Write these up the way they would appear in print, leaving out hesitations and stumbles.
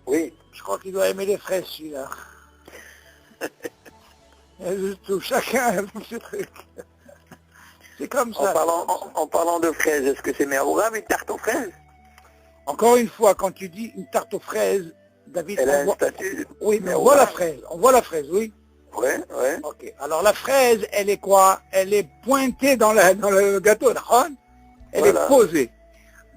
Oui. Je crois qu'il doit aimer les fraises, celui-là. Tout, chacun avec ses trucs. C'est comme ça. En parlant de fraises, est-ce que c'est Meroura, une tarte aux fraises? Encore une fois, quand tu dis une tarte aux fraises, David, Elle a on un voit... statut. Oui, mais on voit la fraise. On voit la fraise, oui. Ouais, ouais. Ok. Alors la fraise, elle est quoi? Elle est pointée dans le gâteau, d'accord? Elle Voilà. est posée.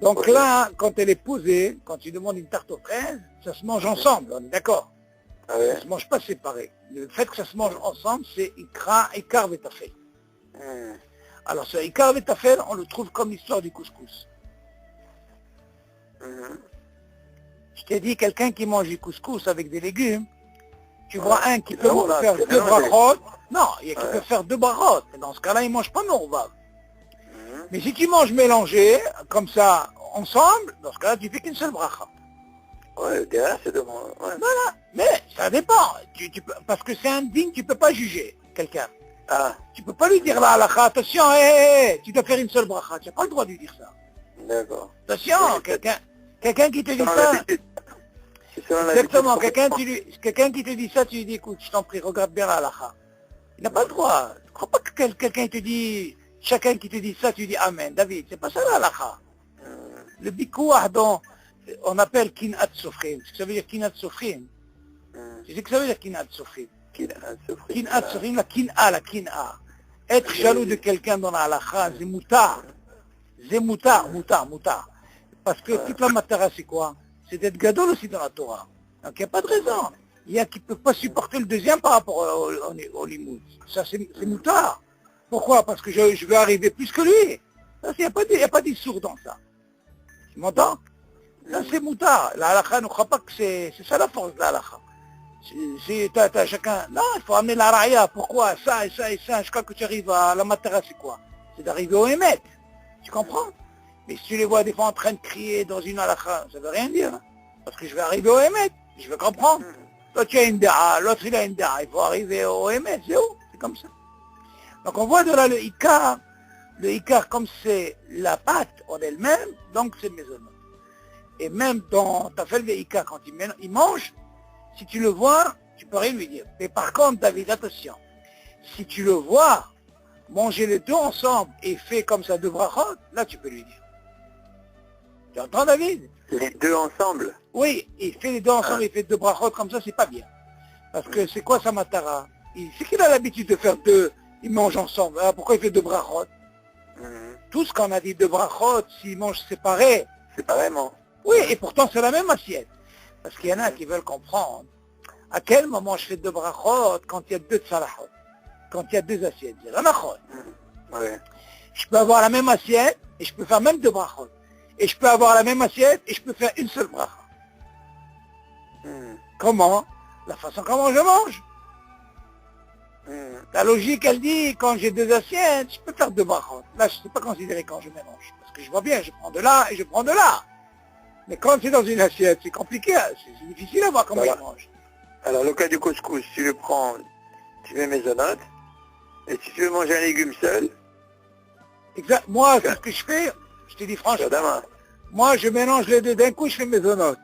Donc Ok. là, quand elle est posée, quand tu demandes une tarte aux fraises, ça se mange ensemble, on est d'accord? Ah ouais. Ça se mange pas séparé. Le fait que ça se mange ensemble, c'est Ikar Vetafel. Alors ce Ikar Vetafel, on le trouve comme l'histoire du couscous. Je t'ai dit, quelqu'un qui mange du couscous avec des légumes, tu vois un qui peut faire deux brachot. Non, il y a qui peut faire deux brachot. Et dans ce cas-là, il ne mange pas Merouvav. Mais si tu manges mélangé, comme ça, ensemble, dans ce cas-là, tu fais qu'une seule bracha. Ouais, derrière, c'est de moi. Ouais. Voilà. Mais ça dépend. Parce que c'est indigne, tu ne peux pas juger quelqu'un. Ah, Tu ne peux pas lui dire là, halakha, attention, tu dois faire une seule bracha. Tu n'as pas le droit de lui dire ça. d'accord. Attention, quelqu'un qui te dit Selon ça. l'habitude. C'est selon Exactement, l'habitude. quelqu'un qui te dit ça, tu lui dis, écoute, je t'en prie, regarde bien la halakha. Il n'a pas le droit. Je ne crois pas que quelqu'un te dit, chacun qui te dit ça, tu dis Amen. David, c'est pas ça la halakha. Le bikouah dont on appelle kinat sofrim. Tu sais ce que ça veut dire kinat sofrim? Tu sais ce que ça veut dire kinat sofrim? Kinat sofrim, la kin'a. Être jaloux de quelqu'un dans la halakha, c'est moutar. C'est moutar. Parce que toute la matara, c'est quoi? C'est d'être gadol aussi dans la Torah. Donc il n'y a pas de raison. Il y a qui ne peut pas supporter le deuxième par rapport au limoud. Ça, c'est moutard. Pourquoi? Parce que je veux arriver plus que lui. Il n'y a pas d'issour dans ça. Tu m'entends? Ça, c'est moutard. La halakha ne croit pas que c'est ça la force de la halakha. T'as chacun... Non, il faut amener la raya. Pourquoi? Ça et ça et ça. Jusqu'à que tu arrives à la matara, c'est quoi? C'est d'arriver au émet. Tu comprends? Mais si tu les vois des fois en train de crier dans une halakha, ça ne veut rien dire. Parce que je vais arriver au émet. Je vais comprendre. Toi tu as une da'a, l'autre il a une da'a. Il faut arriver au émet. C'est où? C'est comme ça. Donc on voit de là le ikar. Le ikar, comme c'est la pâte en elle-même, donc c'est maisonnant. Et même dans ta fait le ikar, quand il mange, si tu le vois, tu peux rien lui dire. Mais par contre, David, attention. Si tu le vois manger les deux ensemble et fait comme ça deux brachot, là tu peux lui dire. Tu entends, David? Les deux ensemble? Oui, il fait les deux ensemble, il fait deux brachot comme ça, c'est pas bien. Parce que c'est quoi sa matara? C'est qu'il a l'habitude de faire deux, il mange ensemble. Alors pourquoi il fait deux brachot? Tout ce qu'on a dit de brachot, s'ils mangent séparés. Séparément. Oui, et pourtant c'est la même assiette. Parce qu'il y en a qui veulent comprendre. À quel moment je fais deux brachot quand il y a deux salahot? Quand il y a deux assiettes? C'est la nachot. Ouais. Je peux avoir la même assiette et je peux faire même deux brachot. Et je peux avoir la même assiette et je peux faire une seule bracha. Comment? La façon comment je mange. La logique, elle dit, quand j'ai deux assiettes, je peux faire deux brachot. Là, je ne sais pas considérer quand je mélange. Parce que je vois bien, je prends de là et je prends de là. Mais quand c'est dans une assiette, c'est compliqué. C'est difficile à voir comment je mange. Alors, le cas du couscous, tu le prends, tu mets maisonnote. Et si tu veux manger un légume seul? Exact. Moi, c'est ce que je fais, je te dis franchement. Moi, je mélange les deux d'un coup, je fais maisonnote.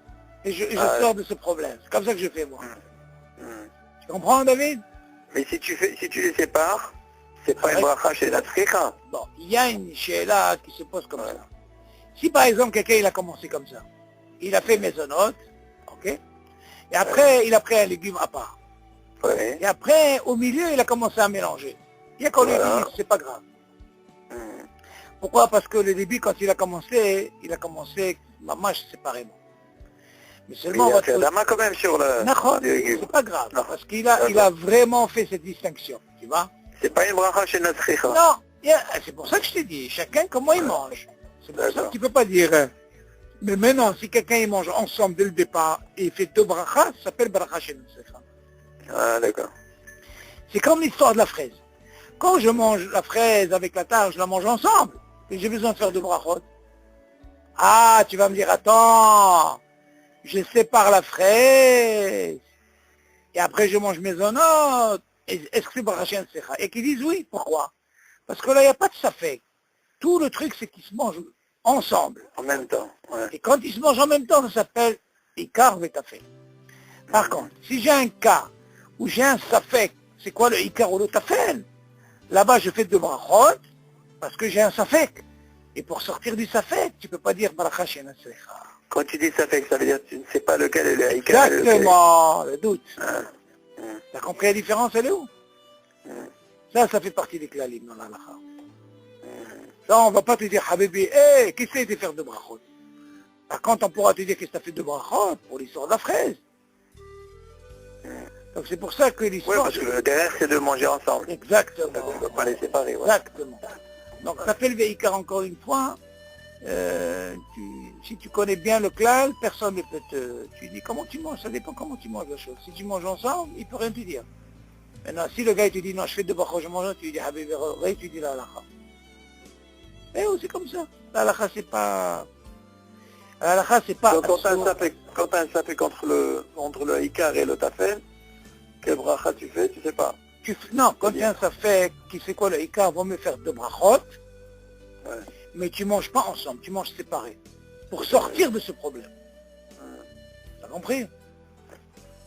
Et je sors de ce problème. C'est comme ça que je fais, moi. Tu comprends, David? Mais si tu les sépares, c'est pas une bracha chez la tzricha. Bon, il y a une sheila qui se pose comme ça. Si par exemple, quelqu'un, il a commencé comme ça, il a fait maisonnote, ok? Et après, il a pris un légume à part. Et après, au milieu, il a commencé à mélanger. Il y a qu'on lui dit, c'est pas grave. Pourquoi? Parce que le début, quand il a commencé mamash séparément. Mais seulement il a fait Adama quand même sur le légume. C'est pas grave, parce qu'il a vraiment fait cette distinction, tu vois? C'est pas une bracha chez notre tzricha. Non, c'est pour ça que je t'ai dit, chacun comment il mange. C'est pour ça que tu peux pas dire. Mais maintenant, si quelqu'un il mange ensemble dès le départ et il fait deux brachas, ça s'appelle bracha chez notre tzricha. Ah, d'accord. C'est comme l'histoire de la fraise. Quand je mange la fraise avec la tarte, je la mange ensemble. Et j'ai besoin de faire deux brachot. Ah, tu vas me dire, attends, je sépare la fraise. Et après, je mange mes onotes. Est-ce que c'est bracha chez notre tzricha? Et qu'ils disent oui, pourquoi? Parce que là, il n'y a pas de safek. Tout le truc, c'est qu'ils se mangent ensemble. En même temps, ouais. Et quand ils se mangent en même temps, ça s'appelle Ikar Vetafel. Par contre, si j'ai un cas où j'ai un safek, c'est quoi le Ikar ou le Tafel? Là-bas, je fais 2 brachot, parce que j'ai un safek. Et pour sortir du safek, tu ne peux pas dire Baracha Shena Seicha. Quand tu dis ça fait que ça veut dire que tu ne sais pas lequel est le Ikar et lequel est- Exactement, le doute. Ah, T'as compris la différence, elle est où? Ça fait partie des klalim dans l'halakha. Ça, on ne va pas te dire, Habibi, hé, qu'est-ce que c'est de faire 2 brachot? Par contre, on pourra te dire qu'est-ce que tu as fait 2 brachot pour l'histoire de la fraise. Donc c'est pour ça que ouais, l'histoire... parce que derrière, c'est de manger ensemble. Exactement. On ne peut pas les séparer, ouais. Exactement. Donc ça fait le Veikar encore une fois. Si tu connais bien le klal, personne ne peut te... Tu dis comment tu manges, ça dépend comment tu manges la chose. Si tu manges ensemble, il ne peut rien te dire. Maintenant, si le gars il te dit non, je fais 2 brachot, je mange, tu lui dis Habibi, tu dis la halakha. Et c'est comme ça. La halakha, c'est pas... La halakha, c'est pas... Donc quand tu as un safek entre le Ikar et le Tafel, quel bracha tu fais, tu sais pas. Non, quand il y a un safek, qui sait quoi le Ikar, vaut mieux faire 2 brachot, Ouais. mais tu manges pas ensemble, tu manges séparés. Pour sortir de ce problème. T'as compris?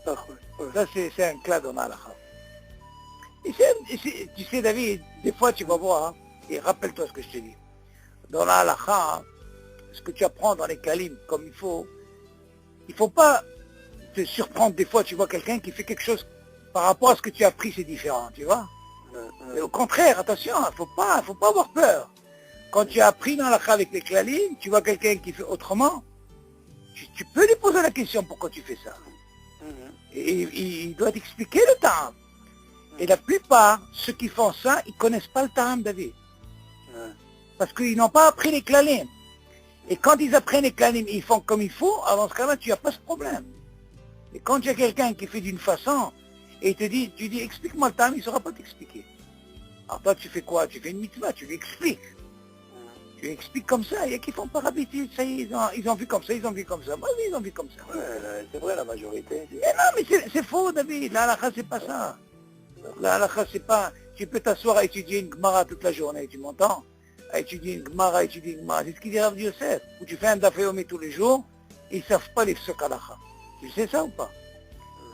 Ah, ouais. Ça, c'est un clad dans l'halakha. Tu sais, David, des fois, tu vas voir, hein, et rappelle-toi ce que je te dis. Dans la halakha, hein, ce que tu apprends dans les kalim, comme il faut pas te surprendre. Des fois, tu vois quelqu'un qui fait quelque chose par rapport à ce que tu as appris, c'est différent, tu vois. Mais au contraire, attention, faut pas avoir peur. Quand tu as appris dans la halakha avec les kalim, tu vois quelqu'un qui fait autrement, tu peux lui poser la question pourquoi tu fais ça. Et il doit t'expliquer le ta'am. Et la plupart, ceux qui font ça, ils connaissent pas le ta'am, David. Parce qu'ils n'ont pas appris les klalim. Et quand ils apprennent les klalim, ils font comme il faut, alors dans ce cas-là, tu n'as pas ce problème. Et quand il y a quelqu'un qui fait d'une façon, et tu dis, explique-moi le ta'am, il ne saura pas t'expliquer. Alors toi, tu fais quoi? Tu fais une mitzvah, tu lui expliques. Tu lui expliques comme ça, il y a qui font par habitude, ça y est, ils ont vu comme ça, ils ont vu comme ça. Moi, oui, ils ont vu comme ça. Ouais, c'est vrai la majorité. Mais non, mais c'est faux, David. La halakha, c'est pas ça. La halakha, c'est pas... Tu peux t'asseoir à étudier une Gemara toute la journée, tu m'entends? À étudier une Gemara, étudier une Gemara. C'est ce qu'il dit Rav Yosef. Où tu fais un daf yomi tous les jours, ils ne savent pas les psok halakha. Tu sais ça ou pas?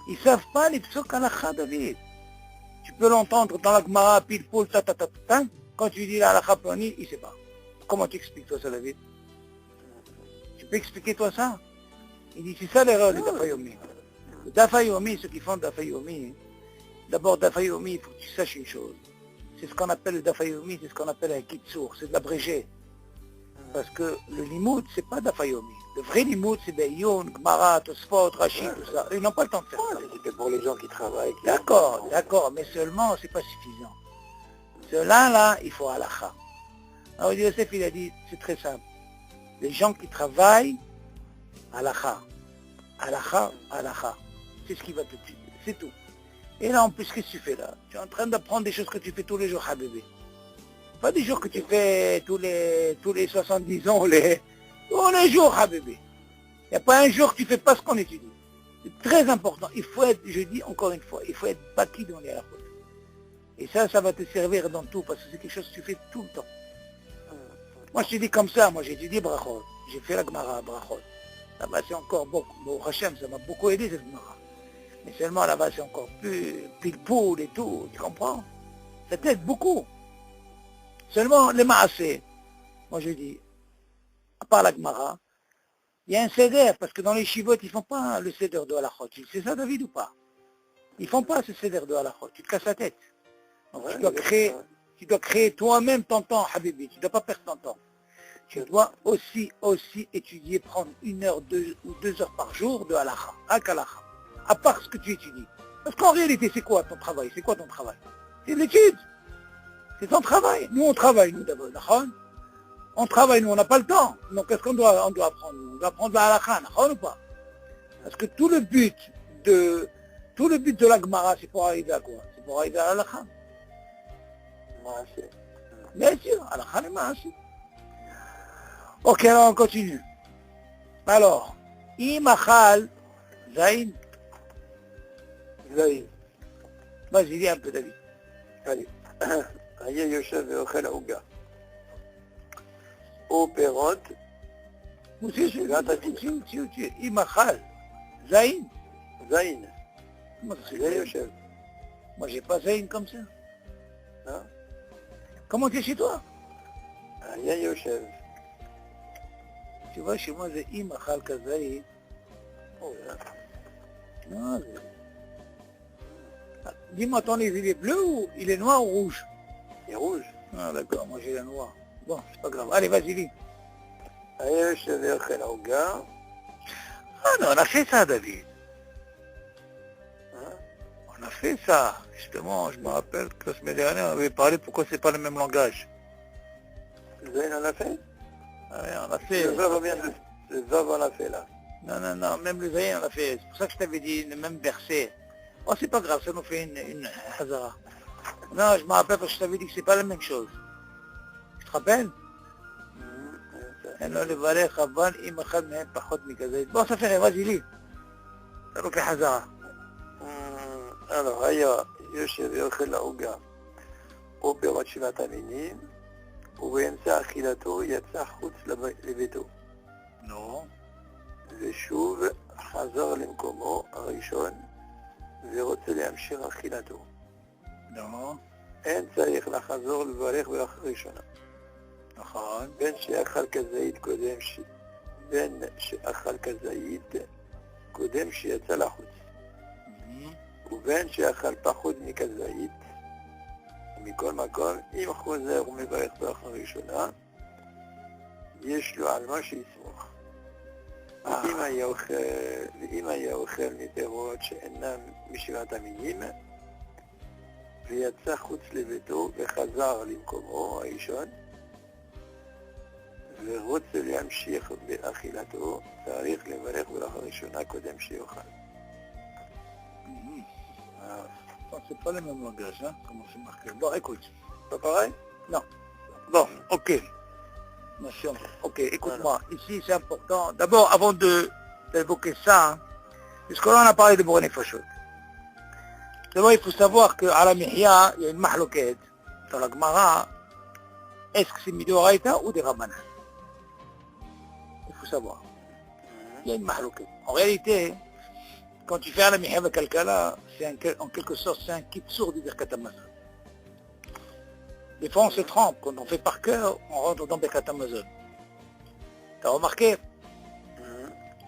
Ils ne savent pas les psok halakha, David. Tu peux l'entendre dans la Gemara, pile poul, ta. Quand tu dis la halakha plani, il ne sait pas. Comment tu expliques toi ça, David? Tu peux expliquer toi ça? Il dit, c'est ça l'erreur du daf yomi. Le daf yomi, ceux qui font le daf yomi, d'abord, daf yomi, il faut que tu saches une chose. C'est ce qu'on appelle le daf yomi, c'est ce qu'on appelle un kitsour, c'est de l'abrégé. Parce que le limoud, c'est pas daf yomi. Le vrai limoud, c'est Be'yon, Gemara, Tosfot, Rachid, tout ça. Ils n'ont pas le temps de faire ça. C'était pour les gens qui travaillent. D'accord, mais seulement, c'est pas suffisant. Cela, il faut halakha. Alors Yosef, il a dit, c'est très simple. Les gens qui travaillent, halakha. Halakha. C'est ce qui va te tuer, c'est tout. Et là, en plus, qu'est-ce que tu fais là? Tu es en train d'apprendre des choses que tu fais tous les jours, Habibi. Pas des jours que tu fais tous les 70 ans, tous les jours, Habibi. Il n'y a pas un jour que tu ne fais pas ce qu'on étudie. C'est très important. Il faut être, je dis encore une fois, il faut être bâti dans les halachot. Et ça va te servir dans tout, parce que c'est quelque chose que tu fais tout le temps. Moi, je te dis comme ça, moi j'ai étudié Brachot. J'ai fait la Gemara Brachot. Là-bas, c'est encore beaucoup. Bon, Hachem, ça m'a beaucoup aidé cette Gemara. Mais seulement là-bas, c'est encore plus pile-poule et tout, tu comprends? Ça t'aide beaucoup. Seulement, les maasé, moi je dis, à part la Gemara, il y a un seder, parce que dans les chivotes, ils font pas le seder de halachot. C'est ça, David, ou pas? Ils font pas ce seder de halachot. Tu te casses la tête. Donc, tu dois créer toi-même ton temps, Habibi. Tu ne dois pas perdre ton temps. Tu dois aussi étudier, prendre 1 heure, 2 ou 2 heures par jour de halakha, à part ce que tu étudies. Parce qu'en réalité, c'est quoi ton travail? C'est quoi ton travail? C'est l'étude. C'est ton travail. Nous, on travaille, nous, d'abord. On travaille, nous, on n'a pas le temps. Donc, qu'est-ce qu'on doit apprendre? On doit apprendre la halakha, ou pas? Parce que tout le but de la Gemara, c'est pour arriver à quoi? C'est pour arriver à la halakha. Bien sûr, halakha et maasé. Ok, alors on continue. Alors, Imachal, Zayn. Vas-y, dis un peu, David. Allez. היה יושב ואוכל עוגה. או פירות, אם אכל זין. זין. מה זה היה יושב. Moi, j'ai pas zayn comme ça. Non. Comment tu es chez toi? היה יושב. Tu vois, chez moi, c'est im achal kazaï. Oh là. Non, dis-moi, ton livre, il est bleu ou il est noir ou rouge? Il est rouge. Ah, d'accord, moi j'ai le noir. Bon, c'est pas grave. Allez, vas-y, lis. היה יושב ואוכל עוגה. Ah non, on a fait ça, David. Hein? On a fait ça. Justement, je me rappelle que la semaine dernière, on avait parlé pourquoi c'est pas le même langage. Zayn en a fait? Ouais, on a fait. Le Vav vient de... Le Vav en a fait là. Non, non, non, même le zayn, on a fait. C'est pour ça que je t'avais dit le même verset. Oh, c'est pas grave, ça nous fait une hazara. Non, je me rappelle parce que je t'avais dit que c'est pas la même chose. Tu te rappelles? إنه لبالغ خبان إما خد مهم بحط مكزيد. Bon, ça fait rien, vas-y, lis. Ça nous fait hazara. Alors, היה יושב ואוכל עוגה. או פירות שבעת המינים, ובאמצע אכילתו יצא חוץ לביתו. Non. ושוב חזר למקומו הראשון, ורוצה להמשיך אכילתו. Non. אין צריך לחזור לברך ברכה ראשונה. נכון. בין שאכל כזית בין שאכל כזית קודם שיצא לחוץ. ובין שאכל פחות מכזית, מכל מקום, אם חוזר ומברך ברכה ראשונה, יש לו על מה שיסמוך. ואם היה אוכל מפירות שאינם משבעת המינים, ויצא חוץ לביתו וחזר למקומו הראשון, ורוצה להמשיך באכילתו, צריך לברך ברכה ראשונה קודם שיאכל. Non, c'est pas le même langage, hein, comment c'est marqué. Bon, écoute. Pas pareil? Non. Bon, ok. Nation. Ok, écoute-moi. Ici, c'est important. D'abord, avant d'évoquer ça, hein, puisque là, on a parlé de Borné Fachot. D'abord, il faut savoir qu'à la Mihya, il y a une mahloquette. Dans la Gemara, est-ce que c'est Midoraïta ou des Rabbanan? Il faut savoir. Il y a une mahloquette. En réalité, quand tu fais la Mihya avec quelqu'un là, c'est en quelque sorte, c'est un kitsur du Birkat Hamazon. Des fois, on se trompe. Quand on fait par cœur, on rentre dans Birkat Hamazon. T'as remarqué?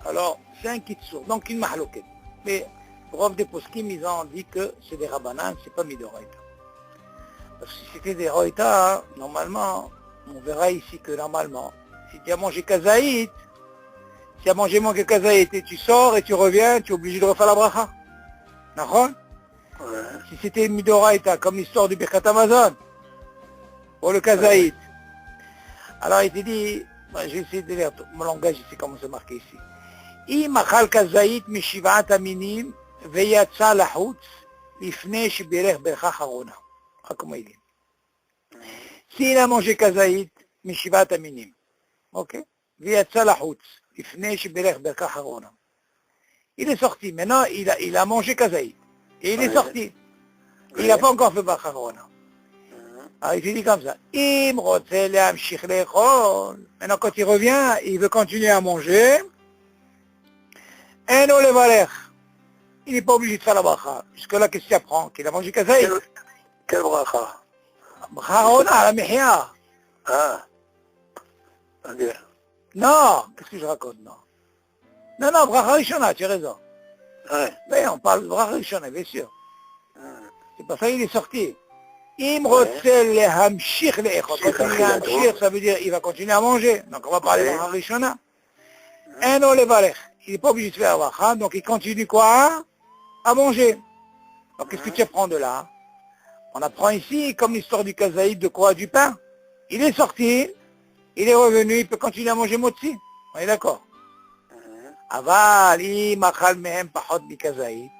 Alors, c'est un kitsur, donc une mahloquette. Mais, prof des poskim, ils ont dit que c'est des Rabbanan, c'est pas Midoraïta. Parce que si c'était des Roïta, normalement, on verra ici que normalement, si tu as mangé Kazaït, si tu as mangé moins que Kazaït et tu sors et tu reviens, tu es obligé de refaire la bracha. D'accord? Si c'était Midoraïta, comme l'histoire du Birkat Hamazon, pour le Kazaït. Alors il te dit, je vais essayer de lire mon langage ici, comment c'est marqué ici. אם אכל כזית משבעת המינים ויצא לחוץ לפני שבירך ברכה אחרונה. כמו il dit. S'il a mangé כזית משבעת המינים, אוקיי? ויצא לחוץ לפני שבירך ברכה אחרונה. Il est sorti, maintenant il a mangé כזית. Et il est sorti. Il n'a pas encore fait ברכה אחרונה. Alors il te dit comme ça. אם רוצה להמשיך לאכול. Maintenant quand il revient, il veut continuer à manger. אין או לברך. Il n'est pas obligé de faire la bracha. Jusque là, qu'est-ce qu'il apprend? Qu'il a mangé kazaït. Quelle bracha? Bracha rona, la mihya. Ah. Ok. Non, qu'est-ce que je raconte? Non. Non, non, bracha rishona, tu as raison. Ouais. Mais on parle de bracha rishona, bien sûr. C'est pas ça, il est sorti. אם רוצה להמשיך לאכול. להמשיך, ça veut dire, il va continuer à manger. Donc on va parler de bracha rishona. אין או לברך. Il n'est pas obligé de faire la bracha, donc il continue quoi? À manger. Donc qu'est-ce que tu apprends de là? On apprend ici, comme l'histoire du kazaïd, de quoi? Du pain. Il est sorti, il est revenu, il peut continuer à manger motzi. On est d'accord? Aval, im achal mehem pachot bi kazaïd.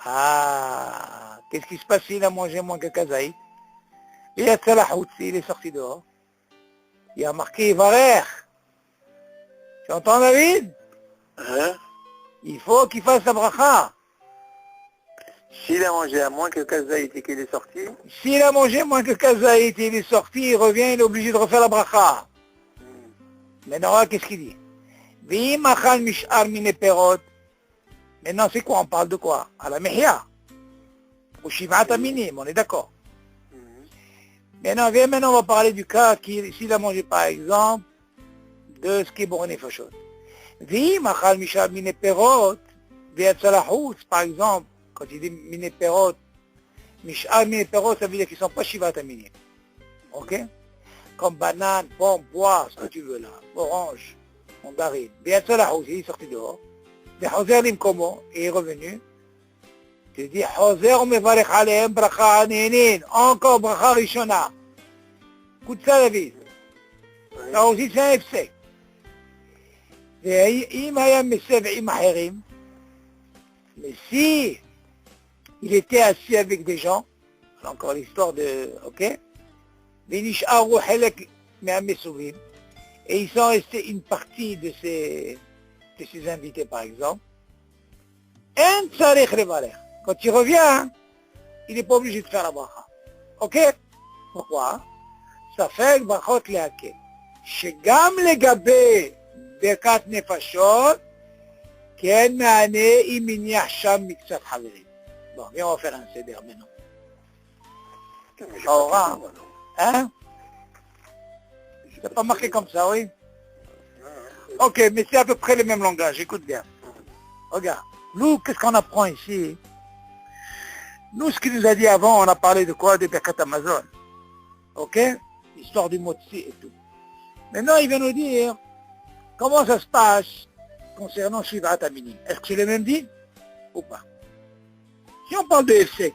Ah, qu'est-ce qui se passe s'il a mangé moins que kazaïd? Il a tzalahout, il est sorti dehors. Il a marqué varer. Tu entends, David? Hein? Il faut qu'il fasse la bracha. S'il a mangé à moins que Kazaït et qu'il est sorti, S'il a mangé moins que Kazaït et il est sorti, il revient, il est obligé de refaire la bracha. Maintenant, qu'est-ce qu'il dit? V'im achal mish'ar mine perot. Maintenant, c'est quoi? On parle de quoi? À la mihya. Au shivat aminim, on est d'accord. Maintenant, on va parler du cas s'il a mangé, par exemple, de ce qui est borné fachot. V'im achal mish'ar mine perot, v'yatzalahut, par exemple, quand il dit mine perot, mish'ar mine perot, ça veut dire qu'ils ne sont pas shivat aminim. Ok? Comme banane, pomme, poire, ce que tu veux là, orange, mandarine. V'yatzalahut, il est sorti dehors. V'chozer limkomo, et il est revenu. Tu dis, chozer mevarech alehem bracha anenin, encore bracha rishona. Écoute ça, David. Ça aussi, c'est un effet. ואם היה מסבעים אחרים, mais si il était assis avec des gens, c'est encore l'histoire de, ok, ונשארו חלק מהמסובים, et ils sont restés une partie de ces invités par exemple, אין צריך לברך. Quand il revient, il n'est pas obligé de faire la bracha. Ok? Pourquoi? Ça fait ברכות להקל. שגם לגבי ברכת נפשות, כן מענה אם מניח שם מקצת חברים. Bon, viens, on va faire un CDR maintenant. Aura, hein? C'est pas marqué comme ça, oui? Ok, mais c'est à peu près le même langage, écoute bien. Regarde, nous, qu'est-ce qu'on apprend ici? Nous, ce qu'il nous a dit avant, on a parlé de quoi? De Birkat Amazon. Ok? Histoire du motzi et tout. Maintenant, il vient nous dire comment ça se passe concernant Shivat Aminim. Est-ce que c'est le même dit ou pas? Si on parle de Efsek,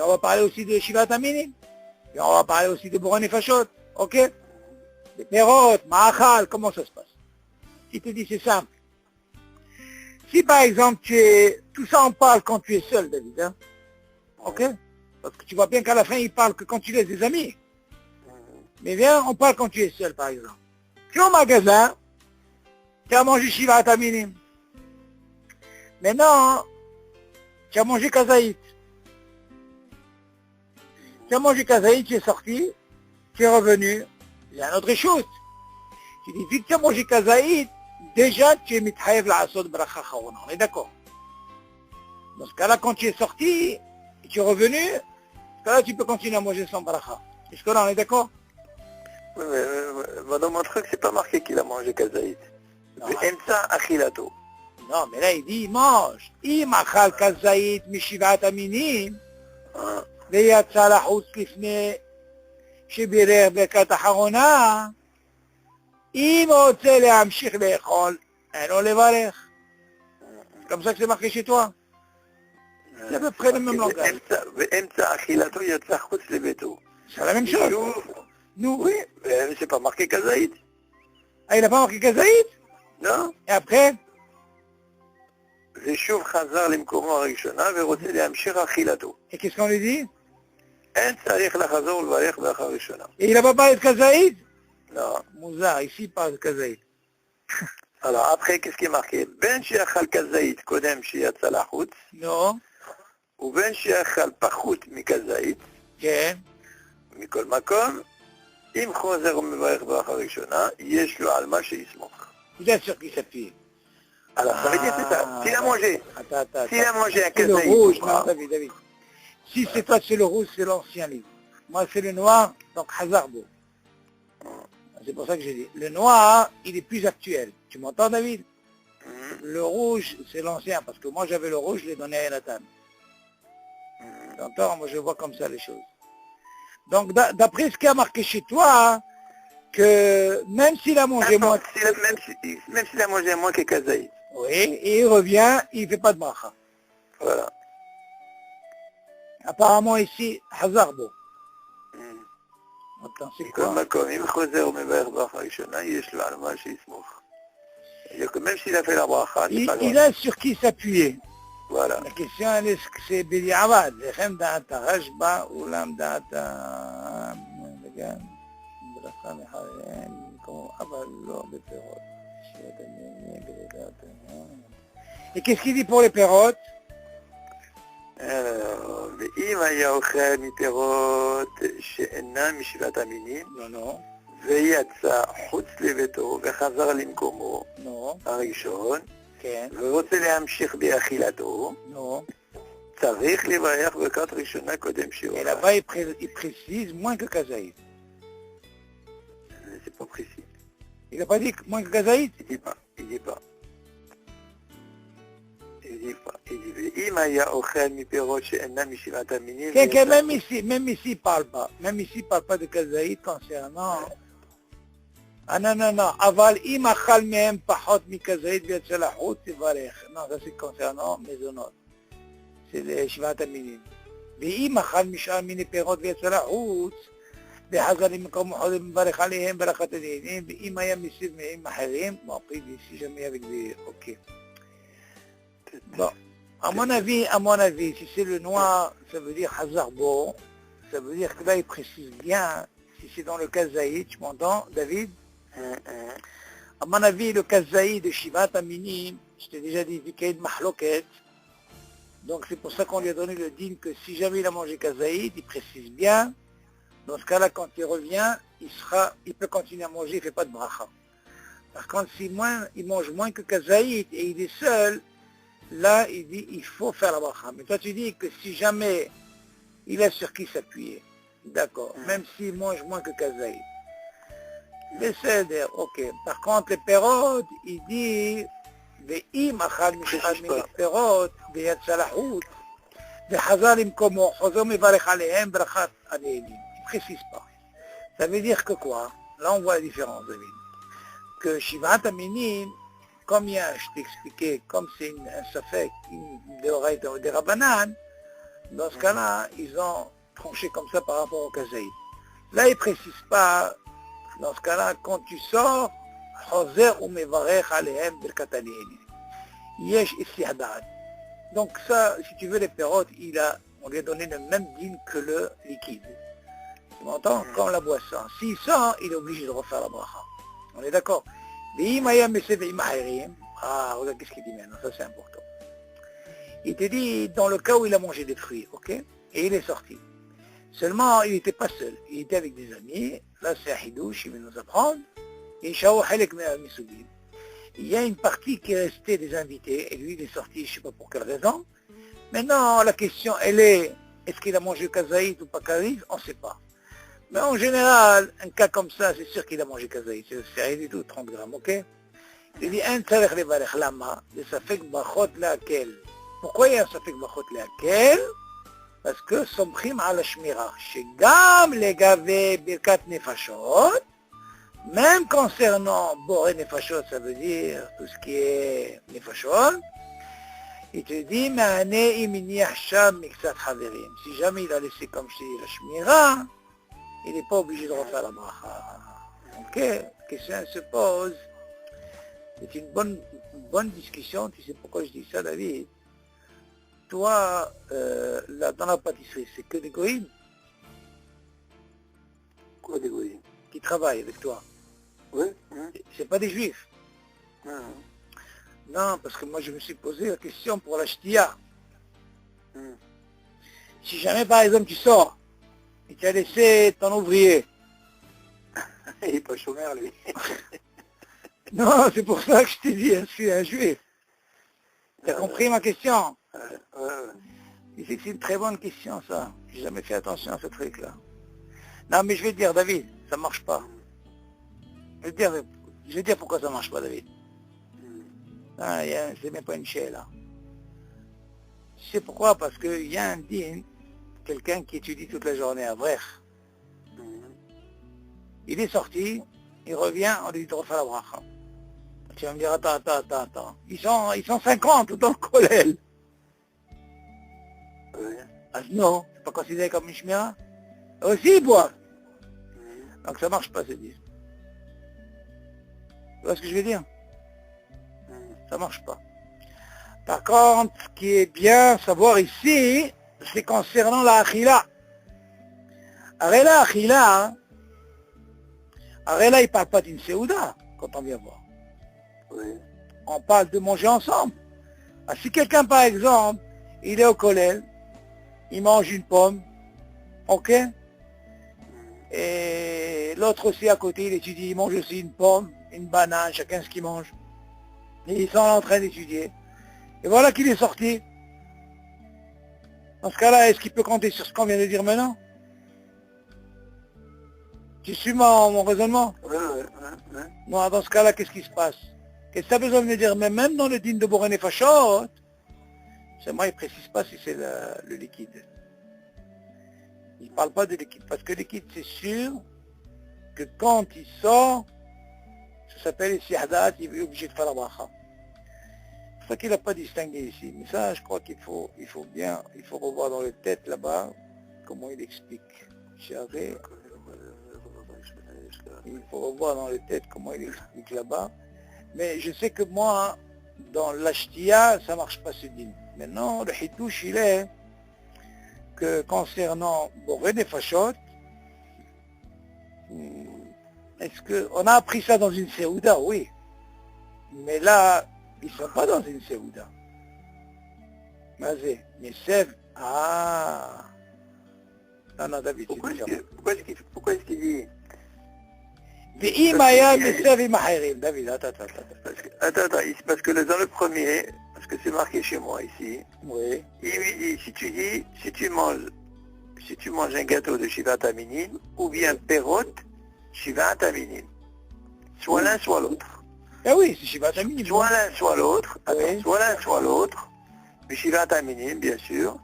on va parler aussi de Shivat Aminim, et on va parler aussi de Boran et Fashot, ok? Des Perot, Ma'achal, comment ça se passe? Il te dit c'est simple. Si par exemple tout ça on parle quand tu es seul, David, hein? Ok? Parce que tu vois bien qu'à la fin il parle que quand tu laisses des amis. Mais viens, on parle quand tu es seul, par exemple. Tu es au magasin, tu as mangé Shivat Aminim. Maintenant, tu as mangé Kazaït. Tu as mangé Kazaït, tu es sorti, tu es revenu. Il y a une autre chose. Tu dis, vu que tu as mangé Kazaït, déjà tu es mithaïv la asod bracha chaona. On est d'accord? Dans ce cas-là, quand tu es sorti, et tu es revenu, dans ce cas-là, tu peux continuer à manger sans bracha. Est-ce que là, on est d'accord? Oui, mais dans mon truc, c'est pas marqué qu'il a mangé Kazaït. Emsa achilato. Non, mais là, il dit, il mange. אם אכל כזית משבעת המינים, ויצא לחוץ לפני שבירך ברכת אחרונה, אם רוצה להמשיך לאכול, אין לו לברך. comme ça que c'est marqué chez toi. C'est à peu près le même langage. ואמצע אכילתו יצא חוץ לביתו. C'est la même chose. Nous, oui, mais c'est pas marqué Kazaït. Ah, il n'a pas marqué Kazaït? Non. Et après? ושוב חזר למקומו הראשונה ורוצה להמשיך אכילתו. Et qu'est-ce qu'on lui dit? אין צריך לחזור ולברך ברכה ראשונה. Et il n'a pas parlé de Kazaït? Non. Mouzar, ici il parle de Kazaït. Alors après, qu'est-ce qui est marqué? בין שיאכל כזית קודם שיצא לחוץ. Non. ובין שיאכל פחות מכזית. כן. מכל מקום, אם חוזר ומברך ברכה ראשונה, יש לו על מה שיסמוך. Bien sûr qu'il s'appuie. Alors, ça veut dire c'est ça. S'il a mangé, s'il a mangé un C'est le kazaït, rouge, non, David. Si c'est toi, c'est le rouge, c'est l'ancien livre. Moi, c'est le noir, donc Hazarbo. C'est pour ça que j'ai dit. Le noir, il est plus actuel. Tu m'entends, David? Le rouge, c'est l'ancien, parce que moi, j'avais le rouge, je l'ai donné à Nathan. Tu entends? Moi, je vois comme ça les choses. Donc, d'après ce qui a marqué chez toi, que même s'il a mangé moins... Même s'il a mangé moins que kazaït. Oui, et il revient, il ne fait pas de bracha. Voilà. Apparemment ici, Hazarbo. Attends, c'est quoi? אם חוזר ומברך ברכה ראשונה, יש לו על מה שיסמוך. C'est-à-dire que même s'il a fait la bracha, c'est pas grave. Il a sur qui s'appuyer. Voilà. La question, elle est, est-ce que c'est Bediavad? Lechem da'ata rajba, ulam da'ata... ברכה מחריהם, אבל לא בפירות. Et qu'est-ce qu'il dit pour les pérotes? Alors, ואם היה אוכל מפירות שאינם משבעת המינים, Non, non, ויצא חוץ לביתו וחזר למקומו non, הראשון, כן, ורוצה להמשיך באכילתו, non. צריך לברך ברכת ראשונה קודם Et שיאכל. là-bas, il précise moins que Kazaïd. C'est pas précis. Il n'a pas dit moins que Kazaïd? Il dit pas. Il dit pas. Il dit pas. Il dit ואם היה אוכל מפירות שאינם משבעת המינים, Même ici, il parle pas. Même ici, il parle pas de Kazaïd concernant... Ah non, non, non. Aval im achal mehem pachot mi Kazaïd ויצא לחוץ, יברך. Non, ça c'est concernant mezonot. C'est les Shivat Aminim. ואם אכל משאר מיני פירות ויצא לחוץ, וחזר למקום חוזר מברך עליהם ברכת הדיינים, ואם היה מסיב מהם אחרים, מרפיד ici jamais avec des... Ok. Bon, à mon avis, si c'est le noir, ça veut dire Hazarbo, ça veut dire que là il précise bien, si c'est dans le Kazaïd, tu m'entends, David? À mon avis, le Kazaïd de Shivat Aminim, je t'ai déjà dit, Vikaïd Mahloket, donc c'est pour ça qu'on lui a donné le din que si jamais il a mangé Kazaïd, il précise bien, dans ce cas-là, quand il revient, il peut continuer à manger, il ne fait pas de bracha. Par contre, si il mange moins que Kazaïd et il est seul, là, il dit, il faut faire la bracha. Mais toi, tu dis que si jamais il a sur qui s'appuyer, d'accord, même s'il mange moins que Kazaïd. Mais c'est ok. Par contre, les pérodes, il dit, ואם אכל משחד מן הפירות ויצא לחוץ וחזר למקומו, חוזר מברך עליהם ברכת הדיינים. Il ne précise pas. Ça veut dire que quoi? Là, on voit la différence, David. Que Shivat Aminim, comme je t'ai expliqué, comme c'est un safek, une d'oreille des Rabbanan, dans ce cas-là, ils ont tranché comme ça par rapport au Kazaïd. Là, ils ne précisent pas, dans ce cas-là, quand tu sors, Choser ou Mevarech Alehem Birkat Adeynim. Yesh Istihdad. Donc ça, si tu veux, les pérotes, on lui a donné le même din que le liquide. Tu m'entends? Comme la boisson. S'il sort, il est obligé de refaire la bracha. On est d'accord? Ah, regarde qu'est-ce qu'il dit maintenant, ça c'est important. Il te dit, dans le cas où il a mangé des fruits, ok? Et il est sorti. Seulement, il n'était pas seul, il était avec des amis. Là, c'est Ahidouche, il veut nous apprendre. Il y a une partie qui est restée des invités, et lui, il est sorti, je ne sais pas pour quelle raison. Maintenant, la question, elle est-ce qu'il a mangé Kazaïd ou pas Kazaïd? On ne sait pas. Mais en général, un cas comme ça, c'est sûr qu'il a mangé Kazaïd. C'est rien du tout, 30 grammes, ok? Il dit, un tzarech levarech lama, de safek bachot laquelle. Pourquoi il y a un safek bachot laquelle? Parce que somchim ala shmira, shegam legave birkat nefashot, même concernant boré nefashot, ça veut dire tout ce qui est nefashot, il te dit, ma'ane imini hacham miksat haverim. Si jamais il a laissé comme je dis la shmira, il n'est pas obligé de refaire la bracha. Ok, la question se pose. C'est une bonne discussion. Tu sais pourquoi je dis ça, David? Toi, là, dans la pâtisserie, c'est que des goïms? Quoi des goïms? Qui travaillent avec toi? Oui. C'est pas des juifs? Non. Non, parce que moi je me suis posé la question pour la ch'tia. Si jamais par exemple tu sors et tu as laissé ton ouvrier. Il n'est pas chômeur lui. Non, c'est pour ça que je t'ai dit, je suis un juif. Tu as compris ma question? Tu sais que c'est une très bonne question ça. J'ai jamais fait attention à ce truc-là. Non mais je vais te dire, David, ça marche pas. Je vais te dire pourquoi ça marche pas, David. Ah, c'est même pas une chaîne là. Tu sais pourquoi? Parce qu'il y a un din, quelqu'un qui étudie toute la journée à Vrech. Il est sorti, il revient, on lui dit de refaire la bracha. Tu vas me dire, attends. Ils sont 50 dans le kollel. Ah non, c'est pas considéré comme une shmira. Aussi ils boivent. Donc ça marche pas, ce disque. Tu vois ce que je veux dire? Ça marche pas. Par contre, ce qui est bien savoir ici, c'est concernant la achila. Arrêt la achila, il parle pas d'une séouda, quand on vient voir. Oui. On parle de manger ensemble. Ah, si quelqu'un, par exemple, il est au kollel, il mange une pomme, ok? Et l'autre aussi à côté, il étudie, il mange aussi une pomme, une banane, chacun ce qu'il mange. Et ils sont en train d'étudier. Et voilà qu'il est sorti. Dans ce cas-là, est-ce qu'il peut compter sur ce qu'on vient de dire maintenant? Tu suis mon raisonnement? Ouais. Non, dans ce cas-là, qu'est-ce qui se passe? Qu'est-ce que ça a besoin de me dire? Mais même dans le dîne de Boré Nefashot, c'est moi, il ne précise pas si c'est le liquide. Il ne parle pas de liquide, parce que le liquide, c'est sûr que quand il sort, ça s'appelle ici Hadat, il est obligé de faire la bracha. C'est pour ça qu'il n'a pas distingué ici. Mais ça, je crois qu'il faut revoir dans le tête là-bas, comment il explique. Il faut revoir dans le tête comment il explique là-bas. Mais je sais que moi, dans l'Ashtia, ça ne marche pas ce dîme. Maintenant, le Hidouche, il est que concernant Boré des Fachot, est-ce qu'on a appris ça dans une Séouda? Oui. Mais là, ils ne sont pas dans une Séouda. Mais c'est... Ah. Non, David, pourquoi est-ce qu'il dit David, attends. Attends, parce que dans le premier, parce que c'est marqué chez moi ici, Oui. il lui dit, si tu manges un gâteau de Shivat Aminim, ou bien Perot, Shivat Aminim. Soit l'un, soit l'autre. Ah oui, c'est Shivat Aminim. Soit l'un, soit l'autre. Oui. Soit l'un, soit l'autre. Mais Shivat Aminim, bien sûr.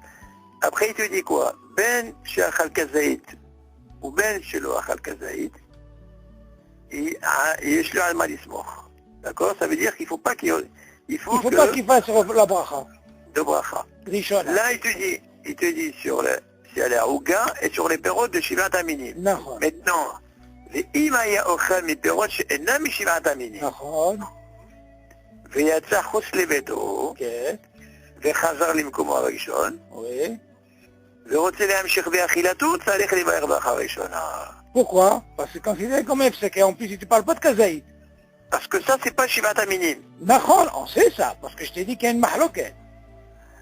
Après, il te dit quoi? Ben chez Achal Kazaït, ou ben chez le Achal Kazaït, et je le Alma l'Ismor. D'accord? Ça veut dire qu'il ne faut pas qu'il pas qu'il fasse la bracha. De bracha. Rishona. Là, il te dit sur les Aouga et sur les perrottes de Shivat Aminim. Maintenant, les Imaya Ochel mi perrottes שאינם משבעת המינים. נכון. ויצא חוץ לביתו, כן. וחזר למקומו הראשון, Oui. ורוצה להמשיך באכילתו, צריך לברך ברכה ראשונה. Pourquoi? Parce que considéré comme FCK, en plus, tu ne parles pas de Kazaïd. Parce que ça, c'est pas Shivat Aminim. D'accord, on sait ça, parce que je t'ai dit qu'il y a une mahloket.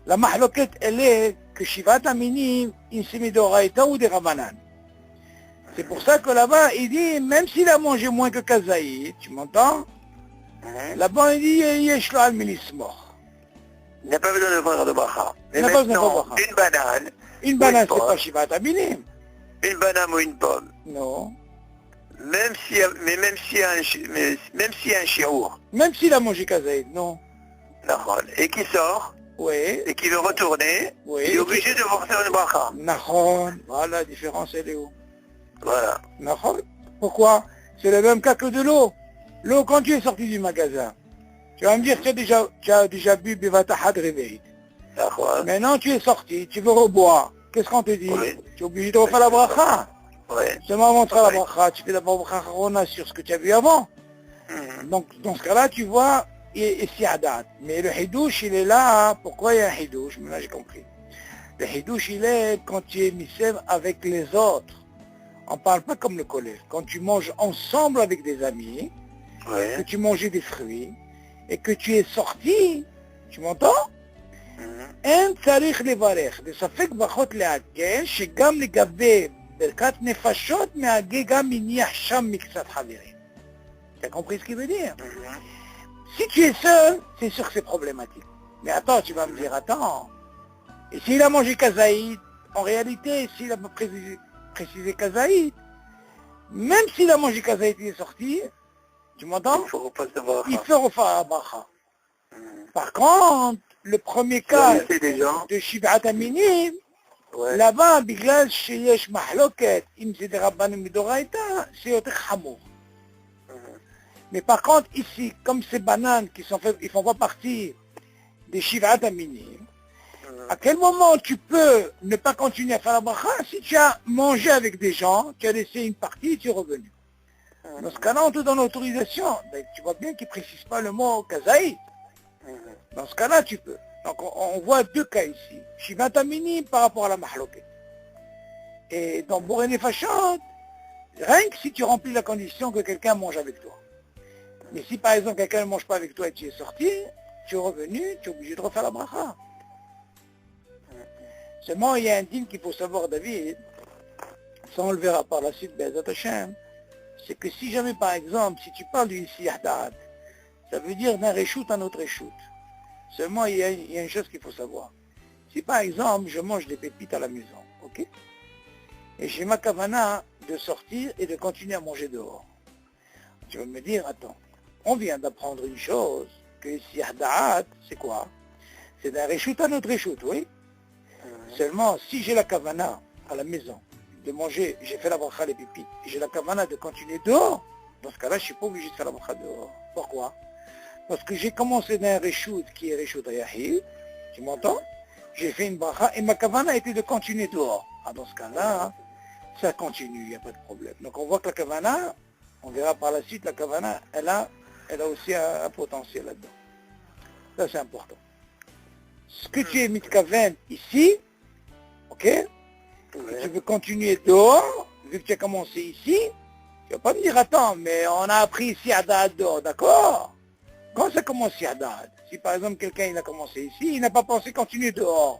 La mahloket, elle est que Shivat Aminim, il s'est mis d'Oraïta ou des Ravanan. C'est pour ça que là-bas, il dit, même s'il a mangé moins que Kazaïd, tu m'entends? Là-bas, il dit, Yeshlo al milismor. Il n'a pas besoin de faire de bracha. Mais Il n'a pas besoin de maintenant, bracha. une banane. Une banane, c'est pas Shivat Aminim. Une banane ou une pomme. Non. Même s'il y a un chiour. Même s'il a mangé Kazaïd, non. D'accord. Et qui sort, Oui. et qui veut retourner, Oui. il est obligé de faire une bracha. Nahon. Voilà, la différence, elle est où? Voilà. Nahon. Pourquoi? C'est le même cas que de l'eau. L'eau, quand tu es sorti du magasin, tu vas me dire, tu as déjà bu Bevatahad Réveil. D'accord. Maintenant, tu es sorti, tu veux reboire. Qu'est-ce qu'on te dit? Oui. Tu es obligé de refaire la bracha. Oui. Seulement avant de faire la bracha, tu fais d'abord bracha Harona sur ce que tu as vu avant. Donc, dans ce cas-là, tu vois, et c'est Hadat. Mais le hidouche, il est là. Pourquoi il y a un hidouche? Maintenant, j'ai compris. Le hidouche, il est quand tu es misève avec les autres. On ne parle pas comme le collège. Quand tu manges ensemble avec des amis, que tu mangeais des fruits, et que tu es sorti, tu m'entends? אין צריך לברך, בספק ברכות להגן, שגם לגבי ברכת נפשות מהגה גם מניח שם מקצת חברים. Tu as compris ce qu'il veut dire? Si tu es seul, c'est sûr que c'est problématique. Mais attends, tu vas me dire, attends. Et s'il a mangé kazaïd, en réalité, s'il a précisé kazaïd, même s'il a mangé kazaïd, il est sorti, tu m'entends? Il faut refaire la bracha. Par contre, le premier cas de Shivat Aminim, là-bas, בגלל שיש מחלוקת, אם זה דרבנן מדאורייתא, c'est יותר חמור. Mais par contre, ici, comme ces bananes qui sont faites, ils ne font pas partie des Shivat Aminim, à quel moment tu peux ne pas continuer à faire la bracha si tu as mangé avec des gens, tu as laissé une partie et tu es revenu? Dans ce cas-là, on te donne l'autorisation. Ben, tu vois bien qu'il ne précise pas le mot kazaïd. Dans ce cas-là, tu peux. Donc, on voit deux cas ici. Shivat Aminim par rapport à la mahloket. Et dans Boré Nefashot, rien que si tu remplis la condition que quelqu'un mange avec toi. Mais si par exemple quelqu'un ne mange pas avec toi et tu es sorti, tu es revenu, tu es obligé de refaire la bracha. Seulement, il y a un dîme qu'il faut savoir, David, ça on le verra par la suite, Be'ezat Hashem, c'est que si jamais, par exemple, si tu parles d'une siyahdat, ça veut dire d'un reshoot à un autre reshoot. Seulement, il y a une chose qu'il faut savoir. Si par exemple, je mange des pépites à la maison, ok, et j'ai ma kavana de sortir et de continuer à manger dehors, tu vas me dire, attends, on vient d'apprendre une chose, que siyahdat, c'est quoi? C'est d'un reshoot à un autre reshoot, oui. Seulement, si j'ai la kavana à la maison, de manger, j'ai fait la bracha les pépites, et j'ai la kavana de continuer dehors, dans ce cas-là, je ne suis pas obligé de faire la bracha dehors. Pourquoi? Parce que j'ai commencé d'un reshoot qui est reshoot ayahid, tu m'entends? J'ai fait une bracha et ma kavana était de continuer dehors. Ah, dans ce cas-là, ça continue, il n'y a pas de problème. Donc on voit que la kavana, on verra par la suite, la kavana, elle a aussi un potentiel là-dedans. Ça c'est important. Ce que tu es mitkaven ici, ok, tu veux continuer dehors, vu que tu as commencé ici, tu vas pas me dire, attends, mais on a appris ici à Da'ad dehors, d'accord? Quand ça commence ici à Da'ad, si par exemple quelqu'un il a commencé ici, il n'a pas pensé continuer dehors,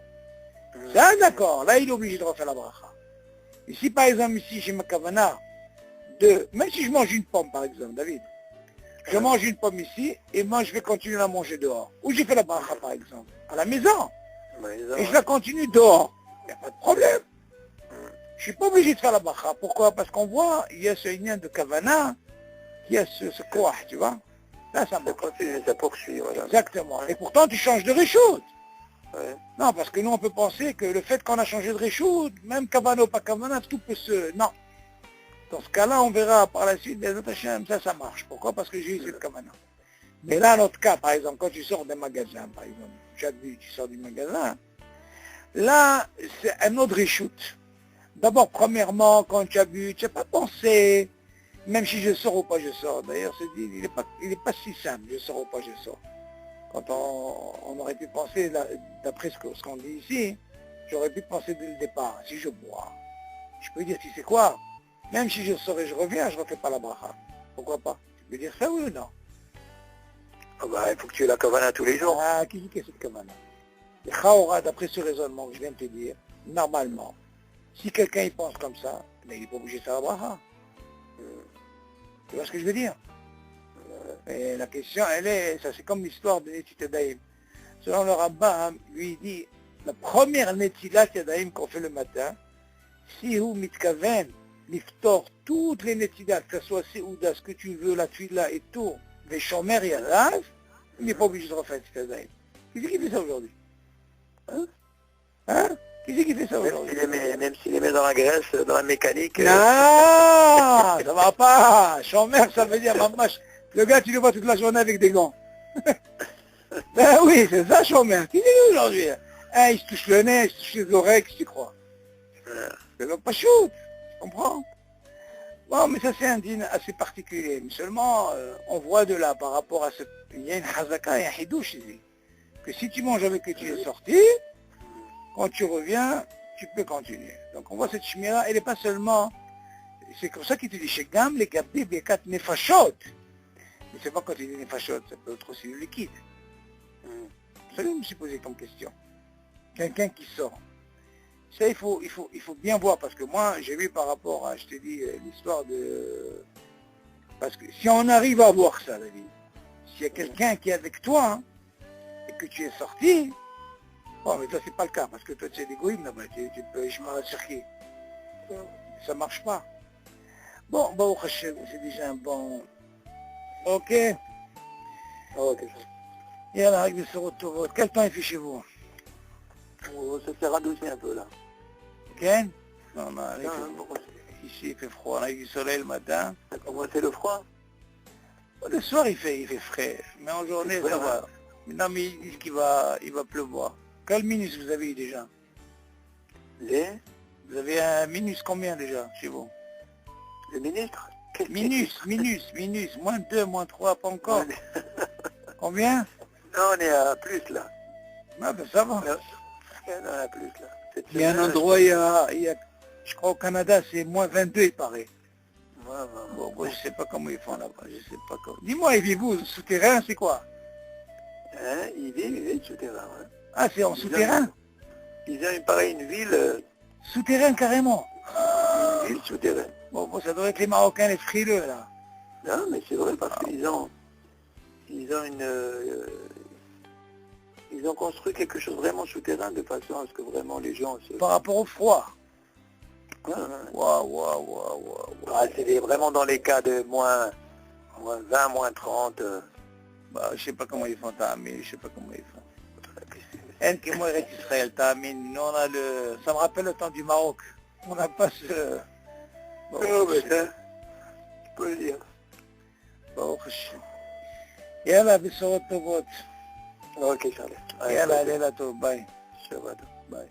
ça d'accord, là il est obligé de refaire la bracha. Et si par exemple ici j'ai ma kavana de, même si je mange une pomme par exemple, David, je mange une pomme ici, et moi je vais continuer à manger dehors. Ou j'ai fait la bracha par exemple, à la maison, et je la continue dehors, il n'y a pas de problème. Je ne suis pas obligé de faire la bracha. Pourquoi? Parce qu'on voit, il y a ce lien de kavana, il y a ce quoi, tu vois. Là, ça marche. Ça poursuit, voilà. Exactement. Et pourtant, tu changes de reshoot. Ouais. Non, parce que nous, on peut penser que le fait qu'on a changé de reshoot, même kavana ou pas kavana, tout peut se... Non. Dans ce cas-là, on verra par la suite, Be'ezat Hashem, ça marche. Pourquoi? Parce que j'ai eu cette kavana. Mais là, notre cas, par exemple, quand tu sors d'un magasin, par exemple, tu sors du magasin, là, c'est un autre reshoot. D'abord, premièrement, quand tu as bu, tu n'as pas pensé, même si je sors ou pas je sors. D'ailleurs, il n'est pas si simple, je sors ou pas je sors. Quand on aurait pu penser, d'après ce qu'on dit ici, j'aurais pu penser dès le départ, si je bois, je peux dire, tu sais quoi, même si je sors et je reviens, je ne refais pas la bracha. Pourquoi pas? Tu peux dire ça oui ou non? Ah bah, il faut que tu aies la kavana tous les jours. Ah, qui dit que c'est cette kavana? Le chaora, d'après ce raisonnement que je viens de te dire, normalement, si quelqu'un il pense comme ça, mais il n'est pas obligé de faire la bracha. Tu vois ce que je veux dire? Et la question, elle est, ça c'est comme l'histoire de Netit Yadayim. Selon le rabbin, lui il dit, la première Netilat Yadayim qu'on fait le matin, si vous mitkaven, l'iftor, toutes les Netilat, que ce soit Seouda, ce que tu veux, la tuila et tout, les Shomer Yadav, il n'est pas obligé de refaire Netit Yadayim. Qui c'est qui fait ça aujourd'hui? Hein? Qui c'est qui fait ça aujourd'hui? Même s'il les met dans la graisse, dans la mécanique. Non, ça va pas. Shomer, ça veut dire, maman, le gars, tu le vois toute la journée avec des gants. Ben oui, c'est ça, Shomer. Qui est aujourd'hui? Hein, il se touche le nez, il se touche les oreilles, qu'est-ce que tu crois? C'est donc pas chaud, tu comprends? Bon, mais ça c'est un dîner assez particulier. Mais seulement, on voit de là, par rapport à ce... Il y a une hazaka et un hidouche ici. Que si tu manges avec que tu es sorti, quand tu reviens, tu peux continuer. Donc on voit cette chimera, elle n'est pas seulement... C'est comme ça qu'il te dit chez Gam, les gabdi, bekat nefashot. Mais c'est pas quand il dit nefashot, ça peut être aussi le liquide. Ça, je me suis posé comme question. Quelqu'un qui sort. Ça, il faut bien voir, parce que moi, j'ai vu par rapport à, je t'ai dit, l'histoire de... Parce que si on arrive à voir ça, David, s'il y a quelqu'un qui est avec toi, hein, et que tu es sorti, bon, mais toi, c'est pas le cas, parce que toi, tu es l'égoïsme là-bas, tu peux, je m'en circuit. Ça marche pas. Bon, Baruch Hashem, c'est déjà un bon... Ok. Ok. Yallah, avec des sorot. Quel temps il fait chez vous? Ça s'est radouci un peu là. Ok? Non, ici il fait froid, on a eu du soleil le matin. Ça a commencé le froid. Le soir il fait frais, mais en journée ça va. Maintenant mais ils disent qu'il va pleuvoir. Quel minus vous avez eu déjà? Vous avez un minus combien déjà chez vous? Le ministre? Minus, moins 2, moins 3, pas encore. Combien? Non, on est à plus là. Ah ben ça va. Non, on est à plus là. Il y a un endroit, il y a, je crois au Canada c'est moins 22 il paraît. Bon, moi, je sais pas comment ils font là-bas, je sais pas comment. Dis-moi, et vous, souterrain, c'est quoi? Hein, il vit souterrain. Ouais. Ah, c'est en souterrain? Ils ont une ville, Souterrain carrément. une ville souterraine. Bon, ça doit être les Marocains, les frileux, là. Non, mais c'est vrai parce qu'ils ont ils ont construit quelque chose vraiment souterrain de façon à ce que vraiment les gens se... Par rapport au froid. Ouais. Waouh. Ah, c'est vraiment dans les cas de moins 20, moins 30. Bah, je sais pas comment ils font, Tamin, je sais pas comment ils font. Un qui moi, Israël, Tamin, nous on a le... Ça me rappelle le temps du Maroc. On n'a pas ce... Bon, Oh, mais ça, je peux le dire. Bon, يلا بصوت تبوت Ok, Charles. يلا ليلة باي Shabbat. باي